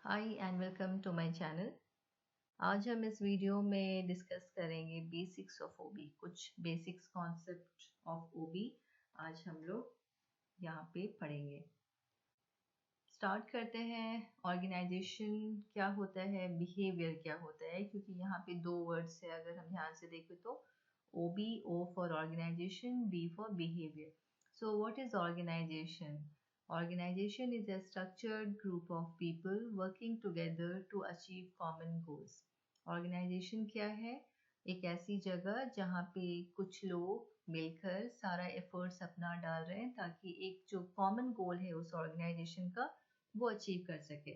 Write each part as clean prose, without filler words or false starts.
Hi and welcome to my channel. आज हम इस वीडियो में डिस्कस करेंगे बेसिक्स ऑफ ओबी, कुछ बेसिक्स कॉन्सेप्ट ऑफ ओबी आज हम लोग यहाँ पे पढ़ेंगे। स्टार्ट करते हैं। ऑर्गेनाइजेशन क्या होता है, बिहेवियर क्या होता है, क्योंकि यहाँ पे दो वर्ड्स है। अगर हम ध्यान से देखें तो OB, O for organization, B for behaviour. So what is organization? Organization is a structured group of people working together to achieve common goals. Organization क्या है? एक ऐसी जगह जहाँ पे कुछ लोग मिलकर सारा एफर्ट्स अपना डाल रहे हैं ताकि एक जो कॉमन गोल है उस ऑर्गेनाइजेशन का वो अचीव कर सके।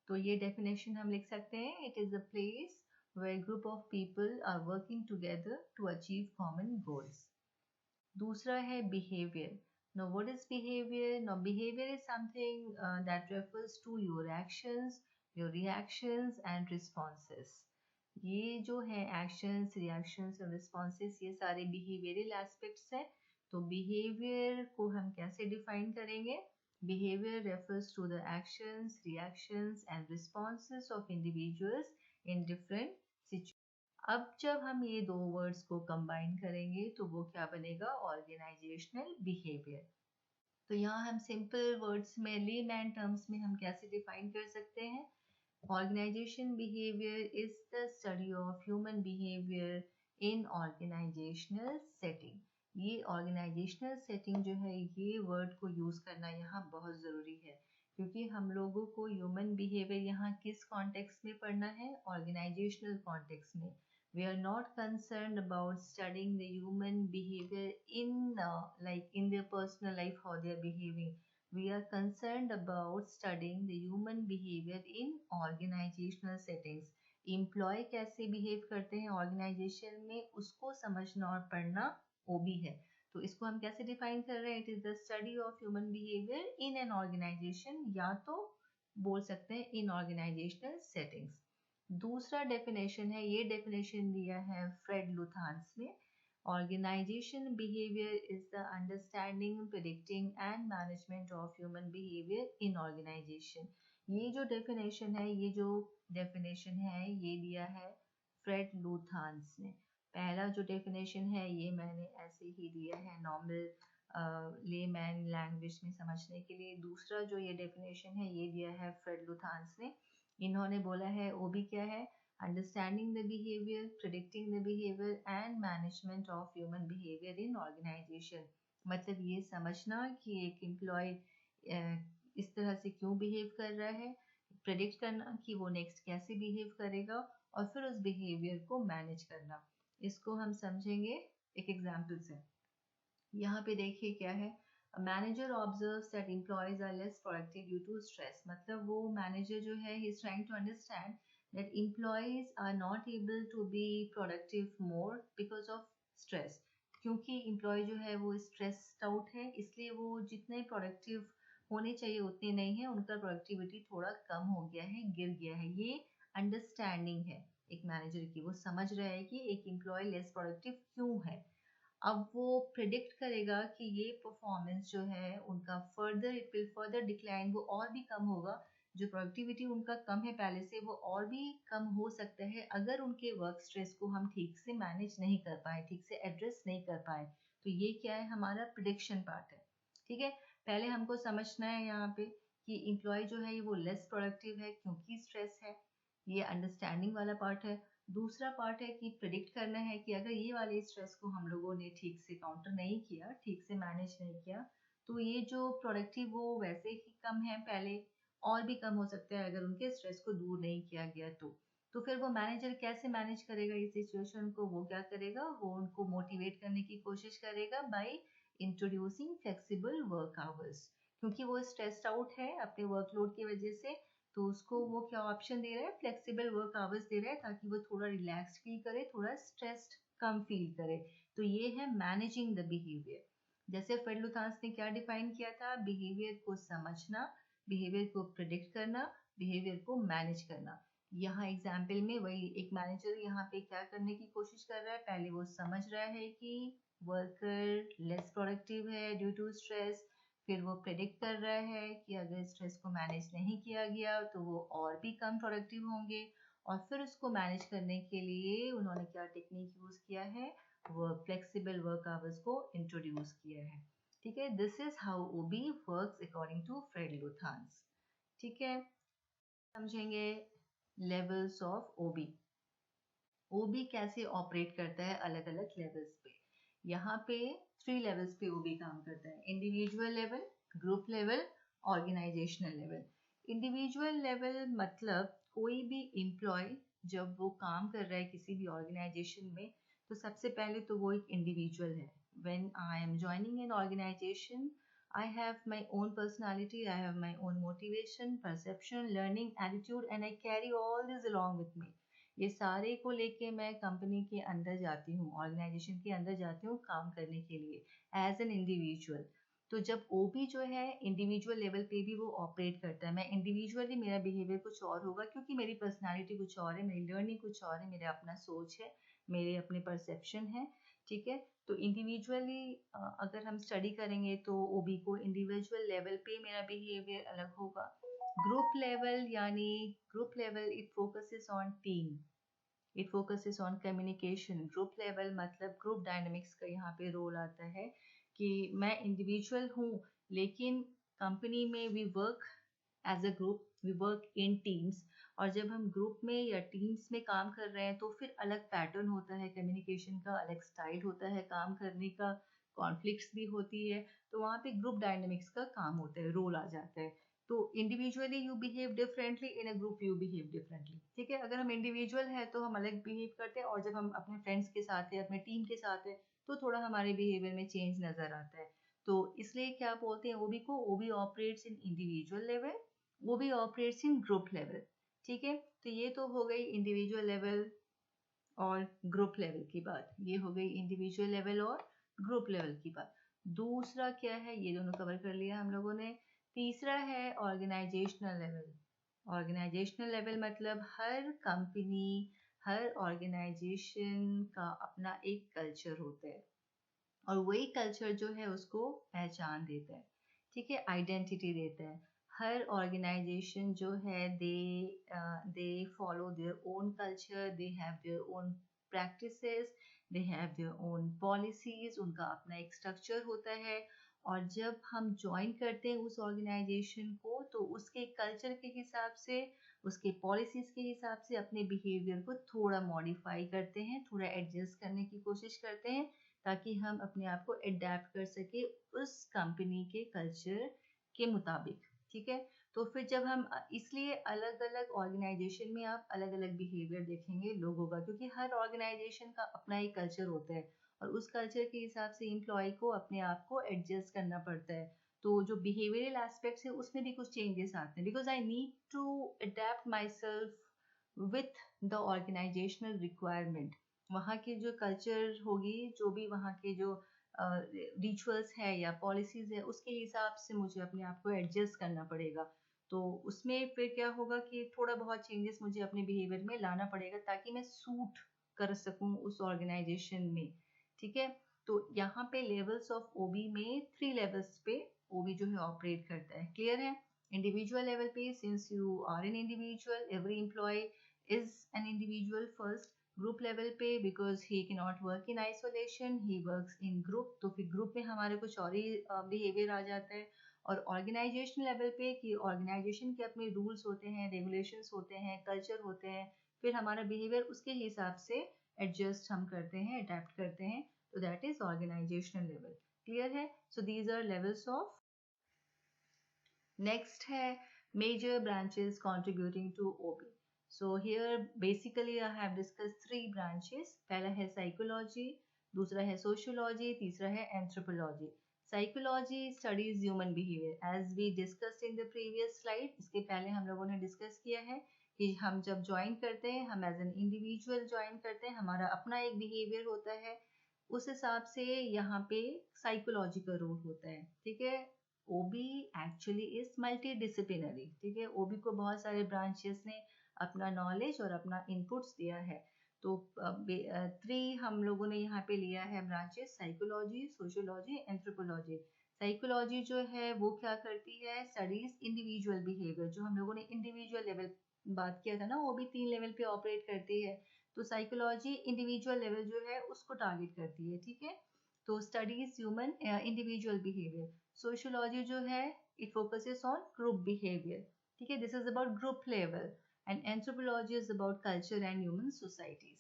तो ये डेफिनेशन हम लिख सकते हैं, it is a place where group of people are working together to achieve common goals. दूसरा है behavior. Now, what is behavior? Now, behavior is something that refers to your actions, your reactions and responses. ये जो है actions, reactions और responses, ये सारे behavioral aspects हैं। तो behavior को हम कैसे define करेंगे? Behavior refers to the actions, reactions and responses of individuals in different situations. अब जब हम ये दो वर्ड्स को कंबाइन करेंगे तो वो क्या बनेगा? Organisational behaviour. तो यहाँ हम सिंपल वर्ड्स में, लेमैन टर्म्स में हम कैसे डिफाइन कर सकते हैं? Organisation behaviour is the study of human behaviour in organisational setting. ये ऑर्गेनाइजेशनल सेटिंग जो है, ये वर्ड को यूज करना यहाँ बहुत जरूरी है, क्योंकि हम लोगों को ह्यूमन बिहेवियर यहाँ किस कॉन्टेक्स्ट में पढ़ना है? ऑर्गेनाइजेशनल कॉन्टेक्स्ट में। We are not concerned about studying the human behavior in their personal life, how they are behaving. We are concerned about studying the human behavior in organizational settings. Employee कैसे behave करते हैं organization में, उसको समझना और पढ़ना वो भी है। तो इसको हम कैसे define कर रहे हैं? It is the study of human behavior in an organization, या तो बोल सकते हैं in organizational settings। दूसरा डेफिनेशन है, ये डेफिनेशन दिया है फ्रेड लुथांस ने। Organisation behaviour is the understanding, predicting and management of human behaviour in organisation. ये जो डेफिनेशन है, ये दिया है फ्रेड लुथांस ने। पहला जो डेफिनेशन है ये मैंने ऐसे ही दिया है नॉर्मल लेमैन लैंग्वेज में समझने के लिए। दूसरा जो ये डेफिनेशन है ये दिया है फ्रेड लुथांस ने। इन्होंने बोला है वो भी क्या है? Understanding the behaviour, predicting the behaviour and management of human behaviour in organisation. मतलब ये समझना कि एक एम्प्लॉय इस तरह से क्यों बिहेव कर रहा है, प्रेडिक्ट करना कि वो नेक्स्ट कैसे बिहेव करेगा, और फिर उस बिहेवियर को मैनेज करना। इसको हम समझेंगे एक एग्जाम्पल से। यहाँ पे देखिए क्या है, manager observes that employees are less productive due to stress. मतलब वो मैनेजर जो है, he is trying to understand that employees are not able to be productive more because of stress. क्योंकि एम्प्लॉय जो है वो स्ट्रेस्ड आउट है, इसलिए वो जितने प्रोडक्टिव होने चाहिए उतने नहीं है, उनका प्रोडक्टिविटी थोड़ा कम हो गया है, गिर गया है। ये अंडरस्टैंडिंग है एक मैनेजर की, वो समझ रहा है कि एक एम्प्लॉय लेस प्रोडक्टिव क्यों है। अब वो प्रिडिक्ट करेगा कि ये परफॉर्मेंस जो है उनका further, it will further decline, वो और भी कम होगा। जो प्रोडक्टिविटी उनका कम है पहले से, वो और भी कम हो सकता है अगर उनके वर्क स्ट्रेस को हम ठीक से मैनेज नहीं कर पाए, ठीक से एड्रेस नहीं कर पाए। तो ये क्या है? हमारा प्रिडिक्शन पार्ट है। ठीक है, पहले हमको समझना है यहाँ पे कि एम्प्लॉय जो है वो लेस प्रोडक्टिव है क्योंकि स्ट्रेस है। ये अंडरस्टैंडिंग वाला पार्ट है। दूसरा पार्ट है कि प्रिडिक्ट करना है कि अगर ये वाले स्ट्रेस को हम लोगों ने ठीक से काउंटर नहीं किया, ठीक से मैनेज नहीं किया, तो ये जो प्रोडक्टिव वो वैसे ही कम है पहले, और भी कम हो सकता है अगर उनके स्ट्रेस को दूर नहीं किया गया तो फिर वो मैनेजर कैसे मैनेज करेगा इस सिचुएशन को? वो क्या करेगा? वो उनको मोटिवेट करने की कोशिश करेगा by introducing flexible work hours. क्योंकि वो स्ट्रेस्ड आउट है अपने वर्कलोड की वजह से, तो उसको वो क्या ऑप्शन दे रहा है? फ्लेक्सिबल वर्क आवर्स दे रहा है ताकि वो थोड़ा रिलैक्स फील करे, थोड़ा स्ट्रेस्ड कम फील करे। तो ये है मैनेजिंग द बिहेवियर। जैसे फ्रेड लुथांस ने क्या डिफाइन किया था? बिहेवियर को समझना, बिहेवियर को प्रिडिक्ट करना, बिहेवियर को मैनेज करना। यहाँ एग्जाम्पल में वही एक मैनेजर यहाँ पे क्या करने की कोशिश कर रहा है? पहले वो समझ रहा है कि वर्कर लेस प्रोडक्टिव है ड्यू टू स्ट्रेस, फिर वो प्रेडिक्ट कर रहा है कि अगर स्ट्रेस को मैनेज नहीं किया गया तो वो और भी कम प्रोडक्टिव होंगे, और फिर उसको मैनेज करने के लिए उन्होंने क्या टेक्निक यूज किया है, वो फ्लेक्सिबल वर्क आवर्स को इंट्रोड्यूस किया है। ठीक है, this is how OB works according to Fred Luthans. ठीक है, समझेंगे लेवल्स ऑफ ओबी। ओबी कैसे ऑपरेट करता है अलग अलग लेवल्स पे। यहाँ पे 3 लेवल्स पे ओबी काम करता है, individual level, group level, organisational level. Individual level मतलब कोई भी एम्प्लॉय जब वो काम कर रहा है किसी भी ऑर्गेनाइजेशन में, तो सबसे पहले तो वो एक इंडिविजुअल है। When I am joining an organisation, I have my own personality, I have my own motivation, perception, learning, attitude, and I carry all this along with me. ये सारे को लेके मैं कंपनी के अंदर जाती हूँ, ऑर्गेनाइजेशन के अंदर जाती हूँ काम करने के लिए एज एन इंडिविजुअल। तो जब ओबी जो है इंडिविजुअल लेवल पे भी वो ऑपरेट करता है, मैं इंडिविजुअली मेरा बिहेवियर कुछ और होगा क्योंकि मेरी पर्सनालिटी कुछ और है, मेरी लर्निंग कुछ और है, मेरा अपना सोच है, मेरे अपने परसेप्शन है। ठीक है, तो इंडिविजुअली अगर हम स्टडी करेंगे तो ओबी को इंडिविजुअल लेवल पे मेरा बिहेवियर अलग होगा। ग्रुप लेवल यानी group level it focuses on team, it focuses on communication. Group level मतलब ग्रुप डायनामिक्स का यहाँ पे रोल आता है कि मैं इंडिविजुअल हूँ लेकिन कंपनी में we work as a group, we work in teams. और जब हम ग्रुप में या टीम्स में काम कर रहे हैं तो फिर अलग पैटर्न होता है कम्युनिकेशन का, अलग स्टाइल होता है काम करने का, कॉन्फ्लिक्ट्स भी होती है, तो वहाँ पे ग्रुप डायनामिक्स का काम होता है, रोल आ जाता है। तो individually you behave differently, in a group you behave differently. ठीक है, अगर हम इंडिविजुअल है तो हम अलग बिहेव करते हैं, और जब हम अपने फ्रेंड्स के साथ है, अपने टीम के साथ है, तो थोड़ा हमारे बिहेवियर में चेंज नजर आता है। तो इसलिए क्या बोलते हैं ओबी को, OB operates in individual level, OB operates in group level. ठीक है, तो ये तो हो गई इंडिविजुअल लेवल और ग्रुप लेवल की बात, ये हो गई इंडिविजुअल लेवल और ग्रुप लेवल की बात। दूसरा क्या है, ये दोनों कवर कर लिया हम लोगों ने। तीसरा है ऑर्गेनाइजेशनल लेवल। ऑर्गेनाइजेशनल लेवल मतलब हर कंपनी, हर ऑर्गेनाइजेशन का अपना एक कल्चर होता है, और वही कल्चर जो है उसको पहचान देता है। ठीक है, आइडेंटिटी देता है। हर ऑर्गेनाइजेशन जो है they follow their own culture, they have their own practices, they have their own policies, उनका अपना एक स्ट्रक्चर होता है। और जब हम ज्वाइन करते हैं उस ऑर्गेनाइजेशन को तो उसके कल्चर के हिसाब से, उसके पॉलिसीज के हिसाब से अपने बिहेवियर को थोड़ा मॉडिफाई करते हैं, थोड़ा एडजस्ट करने की कोशिश करते हैं, ताकि हम अपने आप को अडेप्ट कर सके उस कंपनी के कल्चर के मुताबिक। ठीक है, तो फिर जब हम इसलिए अलग अलग ऑर्गेनाइजेशन में आप अलग अलग बिहेवियर देखेंगे लोगों का, क्योंकि हर ऑर्गेनाइजेशन का अपना एक कल्चर होता है और उस कल्चर के हिसाब से एम्प्लॉय को अपने आप को एडजस्ट करना पड़ता है। तो जो बिहेवियरल एस्पेक्ट्स है उसमें भी कुछ चेंजेस आते हैं, because I need to adapt myself with the organisational requirement. वहाँ की जो कल्चर होगी, जो भी वहाँ के जो रिचुअल्स है या पॉलिसीज है, उसके हिसाब से मुझे अपने आप को एडजस्ट करना पड़ेगा। तो उसमें फिर क्या होगा कि थोड़ा बहुत चेंजेस मुझे अपने बिहेवियर में लाना पड़ेगा ताकि मैं सूट कर सकूं उस ऑर्गेनाइजेशन में। ठीक है, तो यहाँ पे लेवल्स ऑफ ओबी में 3 लेवल्स पे ओबी जो है ऑपरेट करता है। क्लियर है? इंडिविजुअल लेवल पे, since you are an individual, every employee is an individual first. Group level पे, because he can not work in isolation, he works in group, तो फिर ग्रुप में हमारे कुछ और ही बिहेवियर आ जाता है। और ऑर्गेनाइजेशन लेवल पे कि ऑर्गेनाइजेशन के अपने रूल्स होते हैं, रेगुलेशंस होते हैं, कल्चर होते हैं, फिर हमारा बिहेवियर उसके हिसाब से एडजस्ट हम करते हैं, अडेप्ट करते हैं, तो that is organizational level. Clear है? So these are levels of. Next है major branches contributing to OB. So here basically I have discussed 3 branches. पहला है psychology, दूसरा है sociology, तीसरा है anthropology. Psychology studies human behavior as we discussed in the previous slide. इसके पहले हम लोगों ने डिस्कस किया है कि हम जब ज्वाइन करते हैं, हम एज एन इंडिविजुअल ज्वाइन करते हैं, हमारा अपना एक बिहेवियर होता है, उस हिसाब से यहाँ पे साइकोलॉजी का रोल होता है। ठीक है, ओबी एक्चुअली इज मल्टी डिसिप्लिनरी। ठीक है, ओबी को बहुत सारे ब्रांचेस ने अपना नॉलेज और अपना इनपुट्स दिया है। तो 3 हम लोगों ने यहाँ पे लिया है branches, psychology, sociology, anthropology. Psychology जो है वो क्या करती है, स्टडीज इंडिविजुअल बिहेवियर। जो हम लोगों ने इंडिविजुअल लेवल बात किया था ना, वो भी 3 लेवल पे ऑपरेट करती है। तो साइकोलॉजी इंडिविजुअल लेवल जो है उसको टारगेट करती है, ठीक है। तो studies human individual behaviour. Sociology जो है it focuses on group behaviour, ठीक है, this is about group level. And anthropology is about culture and human societies,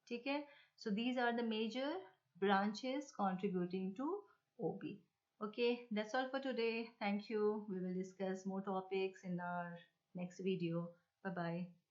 ठीक है। So these are the major branches contributing to OB. Okay, that's all for today. Thank you. We will discuss more topics in our next video. Bye bye.